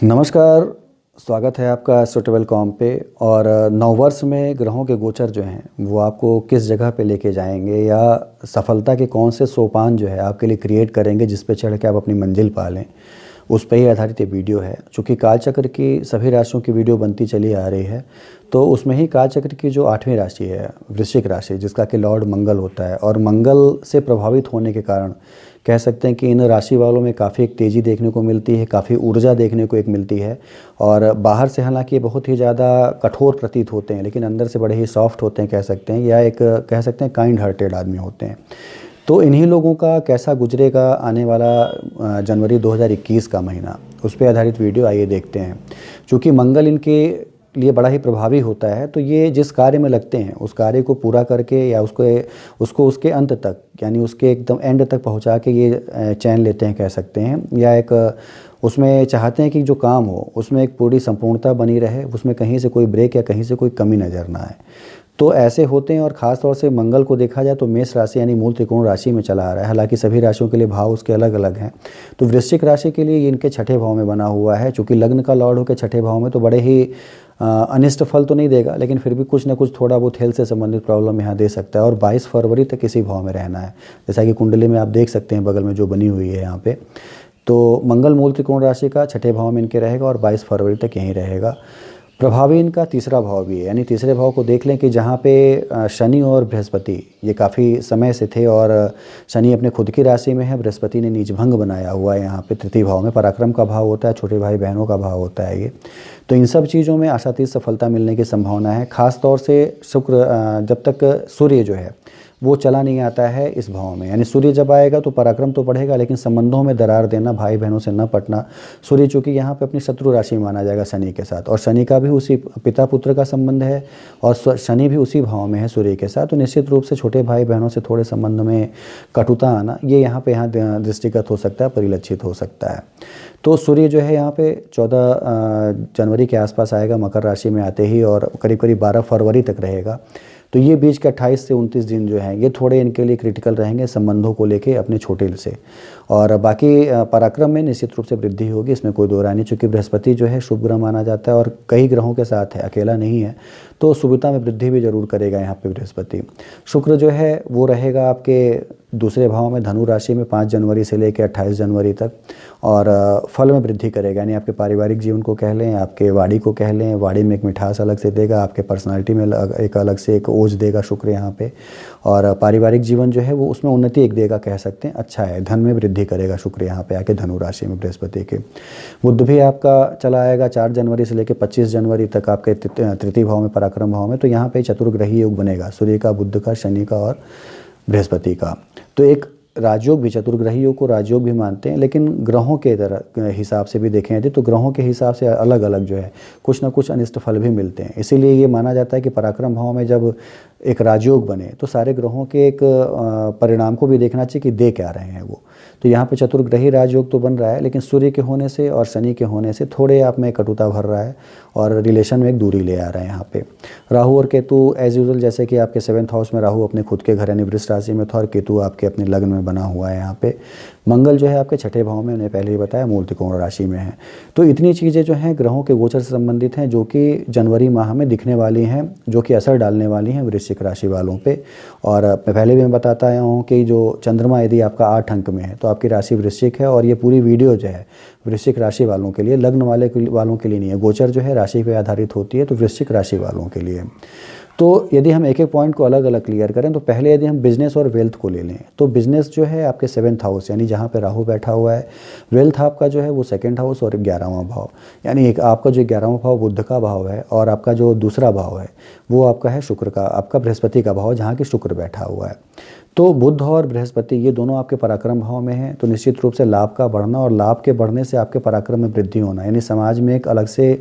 नमस्कार। स्वागत है आपका एस्ट्रो.कॉम पे। और नववर्ष में ग्रहों के गोचर जो हैं वो आपको किस जगह पे लेके जाएंगे या सफलता के कौन से सोपान जो है आपके लिए क्रिएट करेंगे जिस पे चढ़ के आप अपनी मंजिल पा लें, उस पर ही आधारित ये वीडियो है। चूँकि कालचक्र की सभी राशियों की वीडियो बनती चली आ रही है, तो उसमें ही कालचक्र की जो 8वीं राशि है वृश्चिक राशि, जिसका कि लॉर्ड मंगल होता है, और मंगल से प्रभावित होने के कारण कह सकते हैं कि इन राशि वालों में काफ़ी एक तेज़ी देखने को मिलती है, काफ़ी ऊर्जा देखने को एक मिलती है। और बाहर से हालांकि ये बहुत ही ज़्यादा कठोर प्रतीत होते हैं, लेकिन अंदर से बड़े ही सॉफ्ट होते हैं कह सकते हैं, या एक कह सकते हैं काइंड हार्टेड आदमी होते हैं। तो इन्हीं लोगों का कैसा गुजरेगा आने वाला जनवरी 2021 का महीना, उस पर आधारित वीडियो आइए देखते हैं। चूँकि मंगल इनके लिए बड़ा ही प्रभावी होता है, तो ये जिस कार्य में लगते हैं उस कार्य को पूरा करके या उसको उसके अंत तक, यानी उसके एकदम एंड तक पहुंचा के ये चैन लेते हैं कह सकते हैं, या एक उसमें चाहते हैं कि जो काम हो उसमें एक पूरी संपूर्णता बनी रहे, उसमें कहीं से कोई ब्रेक या कहीं से कोई कमी नज़र ना आए। तो ऐसे होते हैं। और ख़ास तौर से मंगल को देखा जाए तो मेष राशि यानी मूल त्रिकोण राशि में चला आ रहा है। हालांकि सभी राशियों के लिए भाव उसके अलग अलग हैं। तो वृश्चिक राशि के लिए ये इनके छठे भाव में बना हुआ है। चूँकि लग्न का लॉर्ड होकर छठे भाव में, तो बड़े ही अनिष्ट फल तो नहीं देगा, लेकिन फिर भी कुछ ना कुछ थोड़ा बहुत हेल्थ से संबंधित प्रॉब्लम यहाँ दे सकता है। और 22 फरवरी तक इसी भाव में रहना है, जैसा कि कुंडली में आप देख सकते हैं बगल में जो बनी हुई है यहाँ पे। तो मंगल मूल त्रिकोण राशि का छठे भाव में इनके रहेगा और 22 फरवरी तक यहीं रहेगा। प्रभावी इनका तीसरा भाव भी है, यानी तीसरे भाव को देख लें कि जहाँ पे शनि और बृहस्पति ये काफ़ी समय से थे, और शनि अपने खुद की राशि में है, बृहस्पति ने नीचभंग बनाया हुआ है यहाँ पे तृतीय भाव में। पराक्रम का भाव होता है, छोटे भाई बहनों का भाव होता है ये। तो इन सब चीज़ों में आशातीत सफलता मिलने की संभावना है। खास तौर से शुक्र, जब तक सूर्य जो है वो चला नहीं आता है इस भाव में, यानी सूर्य जब आएगा तो पराक्रम तो बढ़ेगा, लेकिन संबंधों में दरार देना, भाई बहनों से न पटना। सूर्य चूँकि यहाँ पे अपनी शत्रु राशि माना जाएगा शनि के साथ, और शनि का भी उसी पिता पुत्र का संबंध है, और शनि भी उसी भाव में है सूर्य के साथ। तो निश्चित रूप से छोटे भाई बहनों से थोड़े संबंध में कटुता आना, ये यहाँ दृष्टिगत हो सकता है, परिलक्षित हो सकता है। तो सूर्य जो है यहाँ पे 14 जनवरी के आसपास आएगा मकर राशि में आते ही, और करीब करीब 12 फरवरी तक रहेगा। तो ये बीच के 28 से 29 दिन जो हैं ये थोड़े इनके लिए क्रिटिकल रहेंगे संबंधों को लेके अपने छोटे से। और बाकी पराक्रम में निश्चित रूप से वृद्धि होगी, इसमें कोई दो राय नहीं। चूँकि बृहस्पति जो है शुभ ग्रह माना जाता है और कई ग्रहों के साथ है, अकेला नहीं है, तो शुभता में वृद्धि भी जरूर करेगा यहाँ पे बृहस्पति। शुक्र जो है वो रहेगा आपके दूसरे भाव में धनु राशि में 5 जनवरी से लेकर 28 जनवरी तक, और फल में वृद्धि करेगा, यानी आपके पारिवारिक जीवन को कह लें, आपके वाड़ी को कह लें, वाड़ी में एक मिठास अलग से देगा, आपके पर्सनालिटी में एक अलग से एक ओज देगा शुक्र यहाँ पे। और पारिवारिक जीवन जो है वो उसमें उन्नति एक देगा कह सकते हैं, अच्छा है। धन में वृद्धि करेगा शुक्र यहाँ पे आके धनु राशि में बृहस्पति के। बुध भी आपका चला आएगा 4 जनवरी से लेकर 25 जनवरी तक आपके तृतीय भाव में, पराक्रम भाव में। तो यहाँ पे चतुर्ग्रही योग बनेगा, सूर्य का, बुध का, शनि का और बृहस्पति का। तो एक राजयोग भी, चतुर्ग्रहियों को राजयोग भी मानते हैं, लेकिन ग्रहों के तरह हिसाब से भी देखें यदि, तो ग्रहों के हिसाब से अलग अलग जो है कुछ ना कुछ अनिष्ट फल भी मिलते हैं। इसीलिए ये माना जाता है कि पराक्रम भाव में जब एक राजयोग बने तो सारे ग्रहों के एक परिणाम को भी देखना चाहिए कि दे क्या रहे हैं वो। तो यहाँ पे चतुर्ग्रही राजयोग तो बन रहा है, लेकिन सूर्य के होने से और शनि के होने से थोड़े आप में कटुता भर रहा है और रिलेशन में एक दूरी ले आ रहा है यहाँ पे। राहु और केतु एज यूजुअल, जैसे कि आपके 7th हाउस में राहु अपने खुद के घर यानी वृष राशि में था, और केतु आपके अपने लग्न में बना हुआ है यहाँ पे। मंगल जो है आपके छठे भाव में, मैंने पहले ही बताया, मूल त्रिकोण राशि में है। तो इतनी चीज़ें जो हैं ग्रहों के गोचर से संबंधित हैं, जो कि जनवरी माह में दिखने वाली हैं, जो कि असर डालने वाली हैं वृश्चिक राशि वालों पे। और मैं पहले भी मैं बताता आया हूँ कि जो चंद्रमा यदि आपका 8 अंक में है तो आपकी राशि वृश्चिक है, और ये पूरी वीडियो जो है वृश्चिक राशि वालों के लिए, लग्न वालों के लिए नहीं है। गोचर जो है राशि पे आधारित होती है, तो वृश्चिक राशि वालों के लिए। तो यदि हम एक एक पॉइंट को अलग अलग क्लियर करें, तो पहले यदि हम बिजनेस और वेल्थ को ले लें, तो बिजनेस जो है आपके 7th हाउस यानी जहाँ पे राहु बैठा हुआ है, वेल्थ आपका जो है वो 2nd हाउस और 11वां भाव, यानी एक आपका जो 11वां भाव बुध का भाव है, और आपका जो दूसरा भाव है वो आपका है शुक्र का, आपका बृहस्पति का भाव, जहाँ की शुक्र बैठा हुआ है। तो बुध और बृहस्पति ये दोनों आपके पराक्रम भाव में हैं, तो निश्चित रूप से लाभ का बढ़ना, और लाभ के बढ़ने से आपके पराक्रम में वृद्धि होना, यानी समाज में एक अलग से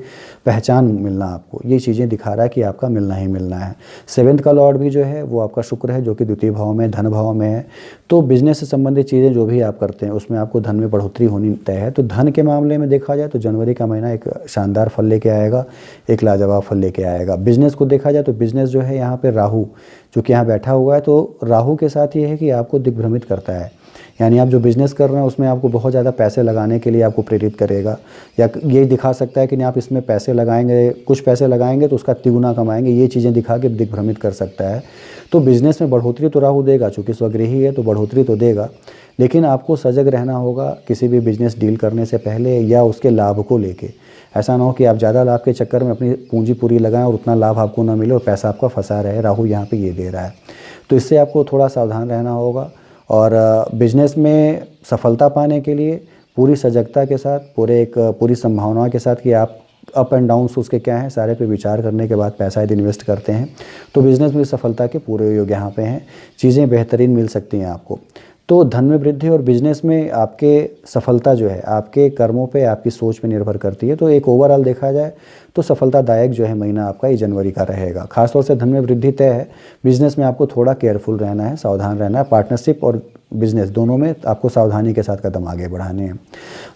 पहचान मिलना आपको, ये चीज़ें दिखा रहा है कि आपका मिलना ही मिलना है। 7th का लॉर्ड भी जो है वो आपका शुक्र है, जो कि द्वितीय भाव में, धन भाव में है। तो बिजनेस से संबंधित चीज़ें जो भी आप करते हैं उसमें आपको धन में बढ़ोतरी होनी तय है। तो धन के मामले में देखा जाए तो जनवरी का महीना एक शानदार फल लेके आएगा, एक लाजवाब फल लेके आएगा। बिजनेस को देखा जाए तो बिजनेस जो है यहाँ पे राहु जो कि यहाँ बैठा हुआ है, तो राहु के साथ ये है कि आपको दिग्भ्रमित करता है, यानी आप जो बिज़नेस कर रहे हैं उसमें आपको बहुत ज़्यादा पैसे लगाने के लिए आपको प्रेरित करेगा, या ये दिखा सकता है कि नहीं आप इसमें पैसे लगाएंगे, कुछ पैसे लगाएंगे तो उसका तिगुना कमाएंगे, ये चीज़ें दिखा के दिग्भ्रमित कर सकता है। तो बिज़नेस में बढ़ोतरी तो राहु देगा, चूँकि स्वगृही है तो बढ़ोतरी तो देगा, लेकिन आपको सजग रहना होगा किसी भी बिज़नेस डील करने से पहले या उसके लाभ को लेके। ऐसा ना हो कि आप ज़्यादा लाभ के चक्कर में अपनी पूंजी पूरी लगाएं और उतना लाभ आपको ना मिले और पैसा आपका फंसा रहे। राहु यहाँ पे ये दे रहा है, तो इससे आपको थोड़ा सावधान रहना होगा। और बिज़नेस में सफलता पाने के लिए पूरी सजगता के साथ, पूरी संभावनाओं के साथ कि आप अप एंड डाउन्स उसके क्या हैं सारे पे विचार करने के बाद पैसा यदि इन्वेस्ट करते हैं तो बिज़नेस में सफलता के पूरे योग यहाँ पे हैं, चीज़ें बेहतरीन मिल सकती हैं आपको। तो धन में वृद्धि और बिजनेस में आपके सफलता जो है आपके कर्मों पे, आपकी सोच पे निर्भर करती है। तो एक ओवरऑल देखा जाए तो सफलतादायक जो है महीना आपका ये जनवरी का रहेगा। खासतौर से धन में वृद्धि तय है, बिजनेस में आपको थोड़ा केयरफुल रहना है, सावधान रहना है। पार्टनरशिप और बिजनेस दोनों में आपको सावधानी के साथ कदम आगे बढ़ाने हैं।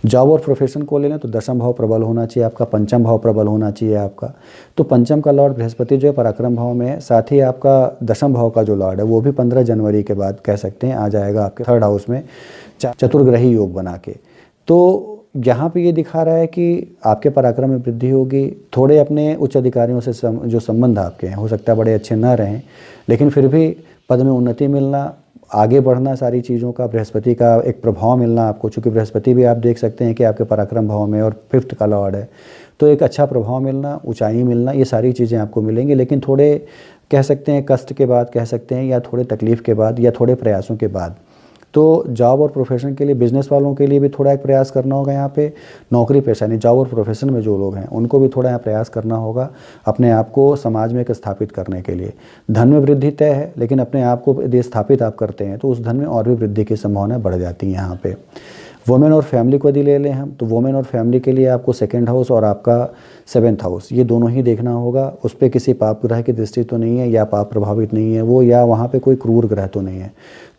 जॉब और प्रोफेशन को ले लें तो दशम भाव प्रबल होना चाहिए आपका, पंचम भाव प्रबल होना चाहिए आपका। तो पंचम का लॉर्ड बृहस्पति जो है पराक्रम भाव में है, साथ ही आपका दशम भाव का जो लॉर्ड है वो भी 15 जनवरी के बाद कह सकते हैं आ जाएगा आपके थर्ड हाउस में चतुर्ग्रही योग बना के। तो यहाँ पे ये दिखा रहा है कि आपके पराक्रम में वृद्धि होगी। थोड़े अपने उच्च अधिकारियों से जो संबंध आपके हैं हो सकता है बड़े अच्छे ना रहें, लेकिन फिर भी पद में उन्नति मिलना, आगे बढ़ना, सारी चीज़ों का बृहस्पति का एक प्रभाव मिलना आपको, चूँकि बृहस्पति भी आप देख सकते हैं कि आपके पराक्रम भाव में और 5th का लॉर्ड है, तो एक अच्छा प्रभाव मिलना, ऊंचाई मिलना, ये सारी चीज़ें आपको मिलेंगी। लेकिन थोड़े कह सकते हैं कष्ट के बाद कह सकते हैं, या थोड़े तकलीफ़ के बाद, या थोड़े प्रयासों के बाद। तो जॉब और प्रोफेशन के लिए, बिज़नेस वालों के लिए भी थोड़ा एक प्रयास करना होगा यहाँ पे। नौकरी पेशा यानी जॉब और प्रोफेशन में जो लोग हैं उनको भी थोड़ा यहाँ प्रयास करना होगा अपने आप को समाज में एक स्थापित करने के लिए। धन में वृद्धि तय है, लेकिन अपने आप को यदि स्थापित आप करते हैं तो उस धन में और भी वृद्धि की संभावना बढ़ जाती है यहाँ पे। वुमेन और फैमिली को यदि ले लें हम, तो वुमेन और फैमिली के लिए आपको 2nd हाउस और आपका 7th हाउस ये दोनों ही देखना होगा। उस पर किसी पाप ग्रह की दृष्टि तो नहीं है, या पाप प्रभावित नहीं है वो, या वहाँ पे कोई क्रूर ग्रह तो नहीं है।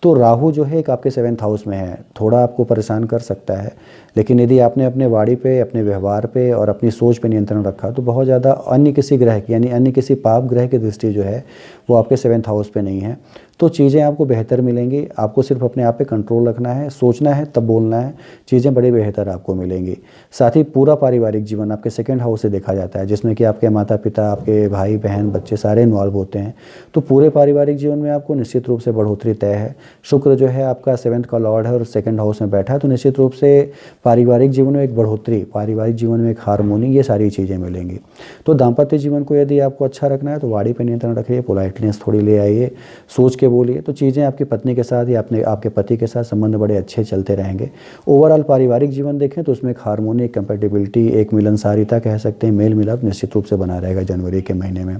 तो राहु जो है एक आपके 7th हाउस में है, थोड़ा आपको परेशान कर सकता है, लेकिन यदि आपने अपने वाणी पे, अपने व्यवहार पे और अपनी सोच पे नियंत्रण रखा तो बहुत ज़्यादा अन्य किसी ग्रह की यानी अन्य किसी पाप ग्रह की दृष्टि जो है वो आपके 7th हाउस पे नहीं है। तो चीज़ें आपको बेहतर मिलेंगी। आपको सिर्फ अपने आप पे कंट्रोल रखना है, सोचना है तब बोलना है, चीज़ें बड़ी बेहतर आपको मिलेंगी। साथ ही पूरा पारिवारिक जीवन आपके 2nd हाउस से देखा जाता है, जिसमें कि आपके माता पिता, आपके भाई बहन, बच्चे सारे इन्वॉल्व होते हैं। तो पूरे पारिवारिक जीवन में आपको निश्चित रूप से बढ़ोतरी तय है। शुक्र जो है आपका 7th का लॉर्ड है और 2nd हाउस में बैठा है, तो निश्चित रूप से पारिवारिक जीवन में एक बढ़ोतरी, पारिवारिक जीवन में एक हार्मोनी, ये सारी चीज़ें मिलेंगी। तो दाम्पत्य जीवन को यदि आपको अच्छा रखना है तो वाणी पर नियंत्रण रखिए, पोलाइटनेस थोड़ी ले आइए, सोच के बोलिए, तो चीज़ें आपकी पत्नी के साथ या अपने आपके पति के साथ संबंध बड़े अच्छे चलते रहेंगे। ओवरऑल पारिवारिक जीवन देखें तो उसमें एक हार्मोनी, एक कंपेटिबिलिटी, एक मिलनसारिता कह सकते हैं, मेल मिलाप निश्चित रूप से बना रहेगा जनवरी के महीने में।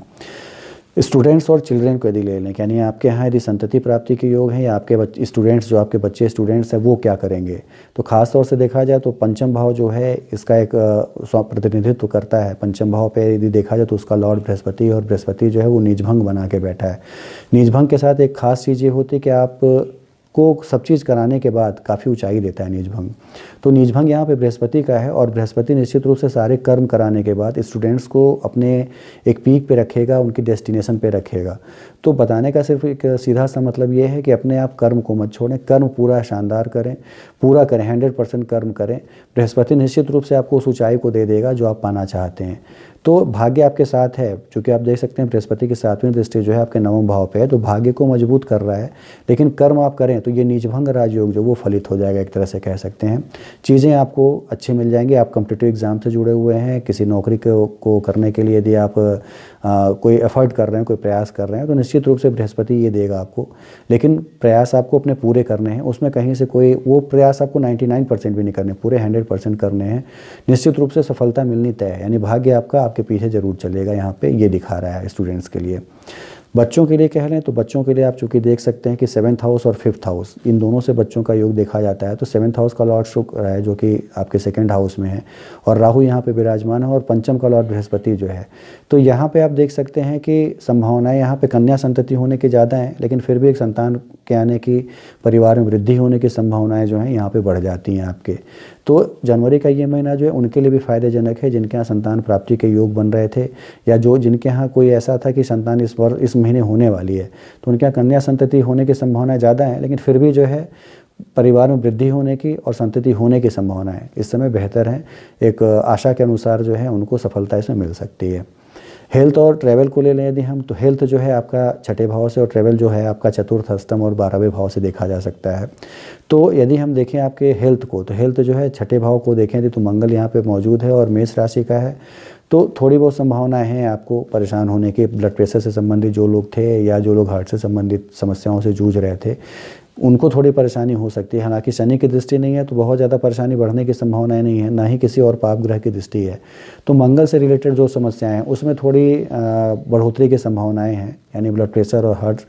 स्टूडेंट्स और चिल्ड्रेन को यदि ले लें, यानी आपके यहाँ यदि संतति प्राप्ति के योग हैं या आपके स्टूडेंट्स जो आपके बच्चे स्टूडेंट्स हैं वो क्या करेंगे, तो खास तौर से देखा जाए तो पंचम भाव जो है इसका एक प्रतिनिधित्व करता है। पंचम भाव पे यदि देखा जाए तो उसका लॉर्ड बृहस्पति, और बृहस्पति जो है वो नीचभंग बना के बैठा है। नीचभंग के साथ एक खास चीज़ ये होती है कि आप को सब चीज़ कराने के बाद काफ़ी ऊंचाई देता है नीचभंग। तो नीचभंग यहाँ पे बृहस्पति का है, और बृहस्पति निश्चित रूप से सारे कर्म कराने के बाद स्टूडेंट्स को अपने एक पीक पे रखेगा, उनकी डेस्टिनेशन पे रखेगा। तो बताने का सिर्फ एक सीधा सा मतलब ये है कि अपने आप कर्म को मत छोड़ें, कर्म पूरा शानदार करें, पूरा करें, 100% कर्म करें। बृहस्पति निश्चित रूप से आपको उस ऊंचाई को दे देगा जो आप पाना चाहते हैं। तो भाग्य आपके साथ है, क्योंकि आप देख सकते हैं बृहस्पति की 7वीं दृष्टि जो है आपके 9वें भाव पे है, तो भाग्य को मजबूत कर रहा है। लेकिन कर्म आप करें तो ये नीचभंग राजयोग जो वो फलित हो जाएगा, एक तरह से कह सकते हैं। चीज़ें आपको अच्छी मिल जाएंगी। आप कॉम्पिटिटिव एग्जाम से जुड़े हुए हैं, किसी नौकरी को करने के लिए यदि आप कोई एफर्ट कर रहे हैं, कोई प्रयास कर रहे हैं, तो निश्चित रूप से बृहस्पति ये देगा आपको। लेकिन प्रयास आपको अपने पूरे करने हैं, उसमें कहीं से कोई वो प्रयास आपको 99% भी नहीं करने, पूरे 100% करने हैं। निश्चित रूप से सफलता मिलनी तय है, यानी भाग्य आपका आपके पीछे जरूर चलेगा। यहाँ पे ये दिखा रहा है स्टूडेंट्स के लिए। बच्चों के लिए कह लें तो बच्चों के लिए आप चूँकि देख सकते हैं कि 7th हाउस और 5th हाउस इन दोनों से बच्चों का योग देखा जाता है। तो 7th हाउस का लॉर्ड शुक्र है जो कि आपके 2nd हाउस में है, और राहु यहाँ पे विराजमान है, और पंचम का लॉर्ड बृहस्पति जो है। तो यहाँ पे आप देख सकते हैं कि संभावनाएं यहाँ पे कन्या संतति होने की ज़्यादा हैं, लेकिन फिर भी एक संतान के आने की, परिवार में वृद्धि होने की संभावनाएं जो हैं यहाँ पे बढ़ जाती हैं आपके। तो जनवरी का ये महीना जो है उनके लिए भी फायदेजनक है जिनके यहाँ संतान प्राप्ति के योग बन रहे थे, या जो जिनके यहाँ कोई ऐसा था कि संतान इस महीने होने वाली है, तो उनके यहाँ कन्या संतति होने की संभावना ज़्यादा है। लेकिन फिर भी जो है परिवार में वृद्धि होने की और संतति होने की संभावनाएं इस समय बेहतर हैं। एक आशा के अनुसार जो है उनको सफलता इसमें मिल सकती है। हेल्थ और ट्रैवल को ले लें यदि हम, तो हेल्थ जो है आपका छठे भाव से और ट्रैवल जो है आपका चतुर्थ, अष्टम और 12वें भाव से देखा जा सकता है। तो यदि हम देखें आपके हेल्थ को, तो हेल्थ जो है छठे भाव को देखें यदि, तो मंगल यहाँ पे मौजूद है और मेष राशि का है। तो थोड़ी बहुत संभावनाएं हैं आपको परेशान होने की। ब्लड प्रेशर से संबंधित जो लोग थे या जो लोग हार्ट से संबंधित समस्याओं से जूझ रहे थे, उनको थोड़ी परेशानी हो सकती है। हालांकि शनि की दृष्टि नहीं है तो बहुत ज़्यादा परेशानी बढ़ने की संभावनाएं नहीं है, ना ही किसी और पाप ग्रह की दृष्टि है। तो मंगल से रिलेटेड जो समस्याएं हैं उसमें थोड़ी बढ़ोतरी की संभावनाएं हैं, यानी ब्लड प्रेशर और हार्ट।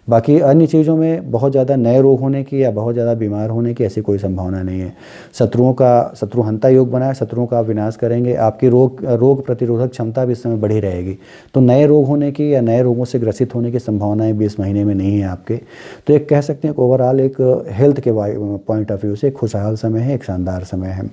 बाकी अन्य चीज़ों में बहुत ज़्यादा नए रोग होने की या बहुत ज़्यादा बीमार होने की ऐसी कोई संभावना नहीं है। शत्रुहंता योग बना है, शत्रुओं का विनाश करेंगे। आपकी रोग प्रतिरोधक क्षमता भी इस समय बढ़ी रहेगी। तो नए रोग होने की या नए रोगों से ग्रसित होने की संभावनाएं भी इस महीने में नहीं है आपके। तो एक कह सकते हैं कि ओवरऑल एक हेल्थ के पॉइंट ऑफ व्यू से एक खुशहाल समय है, एक शानदार समय है।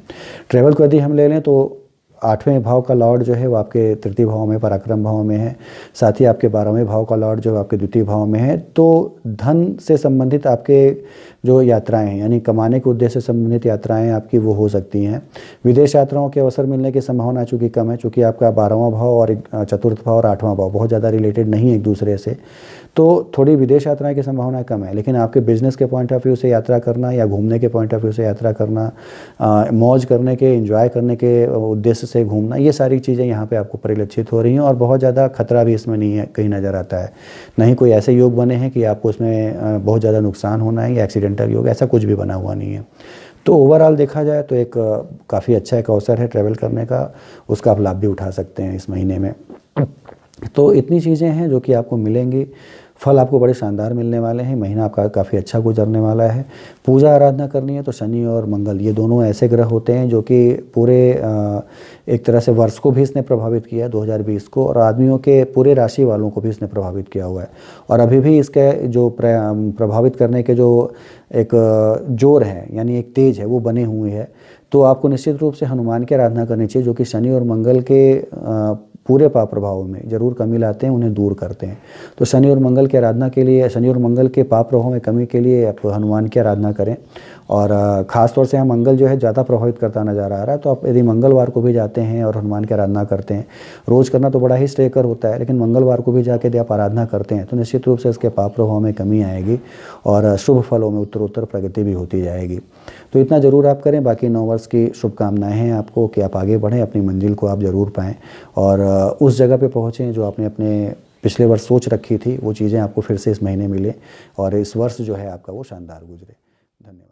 ट्रैवल को यदि हम ले लें तो 8वें भाव का लॉर्ड जो है वो आपके तृतीय भाव में, पराक्रम भाव में है। साथ ही आपके 12वें भाव का लॉर्ड जो है आपके द्वितीय भाव में है। तो धन से संबंधित आपके जो यात्राएं हैं, यानी कमाने के उद्देश्य से संबंधित यात्राएं आपकी वो हो सकती हैं। विदेश यात्राओं के अवसर मिलने की संभावना चूँकि कम है, चूँकि आपका 12वां भाव और चतुर्थ भाव और 8वां भाव बहुत ज़्यादा रिलेटेड नहीं है एक दूसरे से, तो थोड़ी विदेश यात्राएं की संभावना कम है। लेकिन आपके बिजनेस के पॉइंट ऑफ व्यू से यात्रा करना या घूमने के पॉइंट ऑफ व्यू से यात्रा करना, मौज करने के, एंजॉय करने के उद्देश्य से घूमना, ये सारी चीज़ें यहाँ पे आपको परिलक्षित हो रही हैं। और बहुत ज़्यादा खतरा भी इसमें नहीं है, कहीं नज़र आता है। नहीं कोई ऐसे योग बने हैं कि आपको उसमें बहुत ज़्यादा नुकसान होना है या एक्सीडेंटल योग, ऐसा कुछ भी बना हुआ नहीं है। तो ओवरऑल देखा जाए तो एक काफ़ी अच्छा एक अवसर है ट्रैवल करने का, उसका आप लाभ भी उठा सकते हैं इस महीने में। तो इतनी चीज़ें हैं जो कि आपको मिलेंगी। फल आपको बड़े शानदार मिलने वाले हैं। महीना आपका काफ़ी अच्छा गुजरने वाला है। पूजा आराधना करनी है तो शनि और मंगल, ये दोनों ऐसे ग्रह होते हैं जो कि पूरे एक तरह से वर्ष को भी इसने प्रभावित किया है 2020 को, और आदमियों के पूरे राशि वालों को भी इसने प्रभावित किया हुआ है। और अभी भी इसके जो प्रभावित करने के जो एक जोर है, यानी एक तेज है, वो बने हुए है। तो आपको निश्चित रूप से हनुमान की आराधना करनी चाहिए, जो कि शनि और मंगल के पूरे पाप प्रभाव में जरूर कमी लाते हैं, उन्हें दूर करते हैं। तो शनि और मंगल की आराधना के लिए, शनि और मंगल के पाप प्रभाव में कमी के लिए आप हनुमान की आराधना करें। और ख़ास तौर से यहाँ मंगल जो है ज़्यादा प्रभावित करता नज़र आ रहा है। तो आप यदि मंगलवार को भी जाते हैं और हनुमान की आराधना करते हैं, रोज़ करना तो बड़ा ही श्रेयकर होता है, लेकिन मंगलवार को भी जाके यदि आप आराधना करते हैं तो निश्चित रूप से इसके पाप प्रभाव में कमी आएगी और शुभ फलों में उत्तरोत्तर प्रगति भी होती जाएगी। तो इतना ज़रूर आप करें। बाकी 9 वर्ष की शुभकामनाएं हैं आपको कि आप आगे बढ़ें, अपनी मंजिल को आप ज़रूर पाएँ और उस जगह पे पहुँचें जो आपने अपने पिछले वर्ष सोच रखी थी, वो चीज़ें आपको फिर से इस महीने मिले और इस वर्ष जो है आपका वो शानदार गुजरे। धन्यवाद।